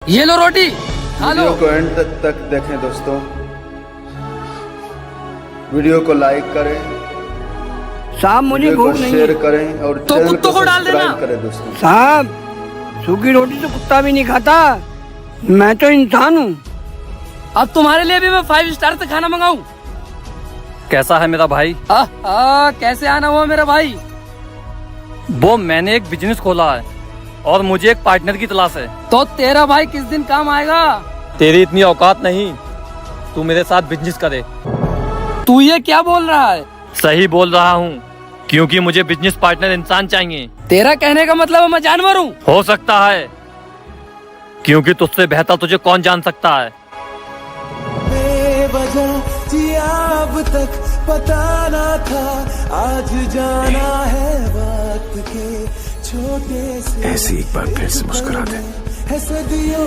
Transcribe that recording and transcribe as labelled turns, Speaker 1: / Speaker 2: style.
Speaker 1: ये लो रोटी खा लो।
Speaker 2: वीडियो को एंड तक देखें दोस्तों। वीडियो को लाइक करें,
Speaker 3: साहब मुझे
Speaker 2: वीडियो को
Speaker 3: भूख नहीं
Speaker 2: शेयर
Speaker 3: है।
Speaker 2: करें और
Speaker 1: तो
Speaker 2: चैनल को
Speaker 1: कुत्तों को डाल देना।
Speaker 2: सब्सक्राइब करें दोस्तों।
Speaker 3: साहब सूखी रोटी तो कुत्ता भी नहीं खाता, मैं तो इंसान हूँ।
Speaker 1: अब तुम्हारे लिए भी मैं 5 स्टार से खाना मंगाऊं?
Speaker 4: कैसा है मेरा भाई?
Speaker 1: कैसे आना हुआ मेरा भाई?
Speaker 4: वो मैंने एक बिजनेस खोला है और मुझे एक पार्टनर की तलाश है।
Speaker 1: तो तेरा भाई किस दिन काम आएगा?
Speaker 4: तेरी इतनी औकात नहीं, तू मेरे साथ बिजनेस करे।
Speaker 1: तू ये क्या बोल रहा है?
Speaker 4: सही बोल रहा हूँ, क्योंकि मुझे बिजनेस पार्टनर इंसान चाहिए।
Speaker 1: तेरा कहने का मतलब है मैं जानवर हूँ?
Speaker 4: हो सकता है, क्योंकि तुझसे बेहतर तुझे कौन जान सकता है।
Speaker 5: बेवजह जिया अब तक पता ना था, आज जाना है वक्त के छोटे से।
Speaker 6: ऐसे एक बार फिर से मुस्कुरा दे।
Speaker 5: है सदियों